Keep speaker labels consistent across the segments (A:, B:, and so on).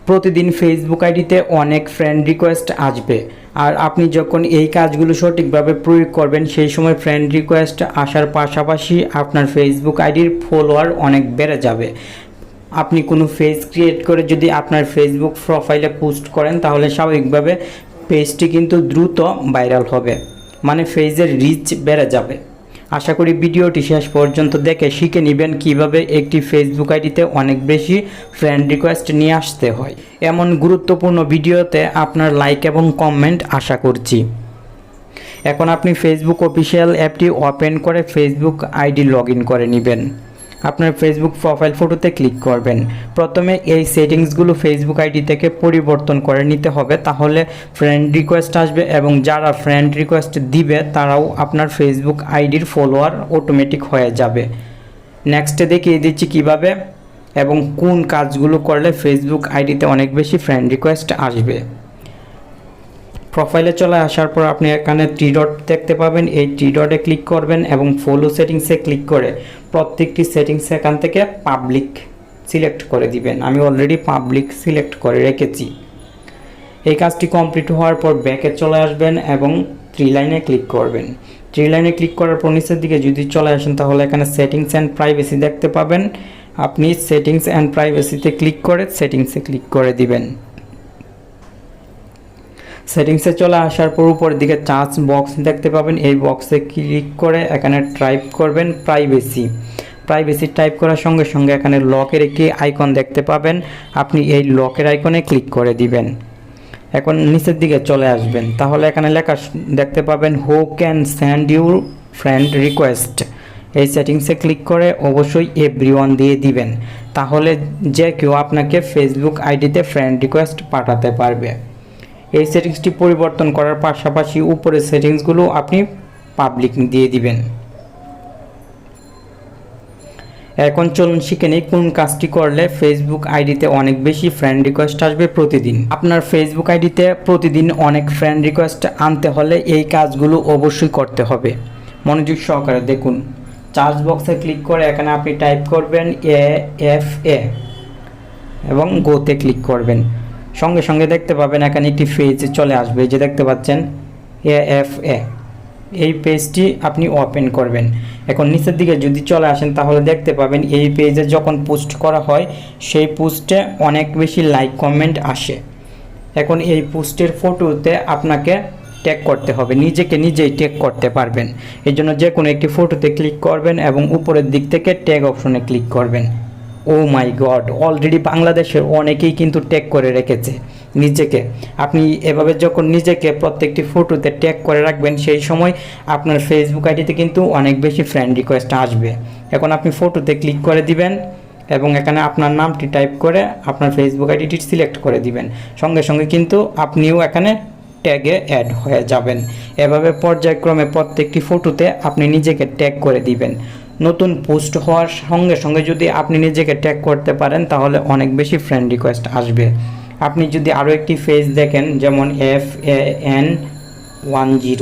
A: প্রতিদিন ফেসবুক আইডিতে অনেক ফ্রেন্ড রিকোয়েস্ট আসবে, আর আপনি যখন এই কাজগুলো সঠিকভাবে প্রয়োগ করবেন সেই সময় ফ্রেন্ড রিকোয়েস্ট আসার পাশাপাশি আপনার ফেসবুক আইডির ফলোয়ার অনেক বেড়ে যাবে। আপনি কোনো পেজ ক্রিয়েট করে যদি আপনার ফেসবুক প্রোফাইলে পোস্ট করেন তাহলে স্বাভাবিকভাবে পেজটি কিন্তু দ্রুত ভাইরাল হবে, মানে পেজের রিচ বেড়ে যাবে। আশা করি ভিডিওটি শেষ পর্যন্ত দেখে শিখে নেবেন কিভাবে একটি ফেসবুক আইডিতে অনেক বেশি ফ্রেন্ড রিকোয়েস্ট নিয়ে আসতে হয়। এমন গুরুত্বপূর্ণ ভিডিওতে আপনার লাইক এবং কমেন্ট আশা করছি। এখন আপনি ফেসবুক অফিসিয়াল অ্যাপটি ওপেন করে ফেসবুক আইডি লগ ইন করে নেবেন। আপনার ফেসবুক প্রোফাইল ফটোতে ক্লিক করবেন। প্রথমে এই সেটিংসগুলো ফেসবুক আইডি থেকে পরিবর্তন করে নিতে হবে, তাহলে ফ্রেন্ড রিকোয়েস্ট আসবে এবং যারা ফ্রেন্ড রিকোয়েস্ট দিবে তারাও আপনার ফেসবুক আইডির ফলোয়ার অটোমেটিক হয়ে যাবে। নেক্সটে দেখিয়ে দিচ্ছি কিভাবে এবং কোন কাজগুলো করলে ফেসবুক আইডিতে অনেক বেশি ফ্রেন্ড রিকোয়েস্ট আসবে। প্রোফাইলে চলে আসার পর আপনি এখানে 3 ডট দেখতে পাবেন, এই 3 ডটে ক্লিক করবেন এবং ফলো সেটিংসে ক্লিক করে প্রত্যেকটি সেটিংস এখান থেকে পাবলিক সিলেক্ট করে দিবেন। আমি অলরেডি পাবলিক সিলেক্ট করে রেখেছি। এই কাজটি কমপ্লিট হওয়ার পর ব্যাকে চলে আসবেন এবং 3 লাইনে ক্লিক করবেন। 3 লাইনে ক্লিক করার পর নিচের দিকে যদি চলে আসেন তাহলে এখানে সেটিংস অ্যান্ড প্রাইভেসি দেখতে পাবেন। আপনি সেটিংস অ্যান্ড প্রাইভেসিতে ক্লিক করে সেটিংসে ক্লিক করে দিবেন। সেটিংসে চলে আসার পর উপরের দিকে চার্জ বক্স দেখতে পাবেন, এই বক্সে ক্লিক করে এখানে টাইপ করবেন প্রাইভেসি টাইপ করার সঙ্গে সঙ্গে এখানে লকের একটি আইকন দেখতে পাবেন, আপনি এই লকের আইকনে ক্লিক করে দিবেন। এখন নিচের দিকে চলে আসবেন, তাহলে এখানে লেখা দেখতে পাবেন who can send you friend request. এই সেটিংসে ক্লিক করে অবশ্যই এভরিওয়ান দিয়ে দিবেন, তাহলে যে কেউ আপনাকে ফেসবুক আইডিতে ফ্রেন্ড রিকোয়েস্ট পাঠাতে পারবে। এই সেটিংসটি পরিবর্তন করার পাশাপাশি উপরের সেটিংসগুলো আপনি পাবলিক দিয়ে দিবেন। এখন চলুন শিখে নিই কোন কাজটি করলে ফেসবুক আইডিতে অনেক বেশি ফ্রেন্ড রিকোয়েস্ট আসবে প্রতিদিন। আপনার ফেসবুক আইডিতে প্রতিদিন অনেক ফ্রেন্ড রিকোয়েস্ট আনতে হলে এই কাজগুলো অবশ্যই করতে হবে। মনোযোগ সহকারে দেখুন। চার্জ বক্সে ক্লিক করে এখানে আপনি টাইপ করবেন AFA এবং গোতে ক্লিক করবেন। সঙ্গে সঙ্গে দেখতে পাবেন এখানে একটি পেজ চলে আসবে, যে দেখতে পাচ্ছেন AFA। এই পেজটি আপনি ওপেন করবেন। এখন নিচের দিকে যদি চলে আসেন তাহলে দেখতে পাবেন এই পেজে যখন পোস্ট করা হয় সেই পোস্টে অনেক বেশি লাইক কমেন্ট আসে। এখন এই পোস্টের ফটোতে আপনাকে ট্যাগ করতে হবে, নিজেকে নিজেই ট্যাগ করতে পারবেন। এই জন্য যে কোনো একটি ফটোতে ক্লিক করবেন এবং উপরের দিক থেকে ট্যাগ অপশনে ক্লিক করবেন। ও মাই গড, অলরেডি বাংলাদেশের অনেকেই কিন্তু ট্যাগ করে রেখেছে নিজেকে। আপনি এভাবে যখন নিজেকে প্রত্যেকটি ফটোতে ট্যাগ করে রাখবেন সেই সময় আপনার ফেসবুক আইডিতে কিন্তু অনেক বেশি ফ্রেন্ড রিকোয়েস্ট আসবে। এখন আপনি ফটোতে ক্লিক করে দিবেন এবং এখানে আপনার নামটি টাইপ করে আপনার ফেসবুক আইডিটি সিলেক্ট করে দিবেন। সঙ্গে সঙ্গে কিন্তু আপনিও এখানে ট্যাগে অ্যাড হয়ে যাবেন। এভাবে পর্যায়ক্রমে প্রত্যেকটি ফটোতে আপনি নিজেকে ট্যাগ করে দিবেন। নতুন পোস্ট হওয়ার সঙ্গে সঙ্গে যদি আপনি নিজেকে ট্যাগ করতে পারেন তাহলে অনেক বেশি ফ্রেন্ড রিকোয়েস্ট আসবে। আপনি যদি আরও একটি পেজ দেখেন, যেমন FAN10,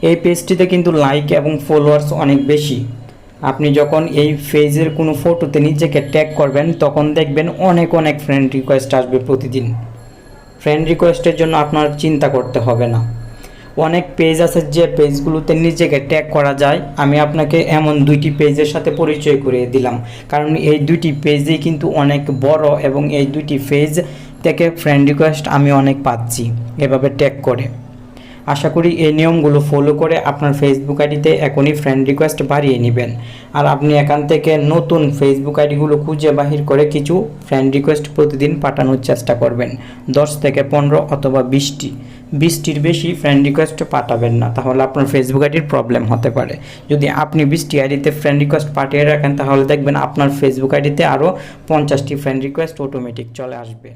A: এই পেজটিতে কিন্তু লাইক এবং ফলোয়ার্স অনেক বেশি। আপনি যখন এই পেজের কোনো ফটোতে নিজেকে ট্যাগ করবেন তখন দেখবেন অনেক ফ্রেন্ড রিকোয়েস্ট আসবে প্রতিদিন। ফ্রেন্ড রিকোয়েস্টের জন্য আপনার চিন্তা করতে হবে না। অনেক পেজ আছে যে পেজগুলোতে নিজেকে ট্যাগ করা যায়। আমি আপনাকে এমন 2টি পেজের সাথে পরিচয় করিয়ে দিলাম, কারণ এই 2টি পেজই কিন্তু অনেক বড় এবং এই 2টি পেজ থেকে ফ্রেন্ড রিকোয়েস্ট আমি অনেক পাচ্ছি এভাবে ট্যাগ করে। আশা করি এই নিয়মগুলো ফলো করে আপনার ফেসবুক আইডিতে এখনই ফ্রেন্ড রিকোয়েস্ট বাড়িয়ে নেবেন। আর আপনি এখান থেকে নতুন ফেসবুক আইডিগুলো খুঁজে বাহির করে কিছু ফ্রেন্ড রিকোয়েস্ট প্রতিদিন পাঠানোর চেষ্টা করবেন। 10 থেকে 15 অথবা 20টির বেশি ফ্রেন্ড রিকোয়েস্ট পাঠাবেন না, তাহলে আপনার ফেসবুক আইডির প্রবলেম হতে পারে। যদি আপনি 20টি আইডিতে ফ্রেন্ড রিকোয়েস্ট পাঠিয়ে রাখেন তাহলে দেখবেন আপনার ফেসবুক আইডিতে আরও 50টি ফ্রেন্ড রিকোয়েস্ট অটোমেটিক চলে আসবে।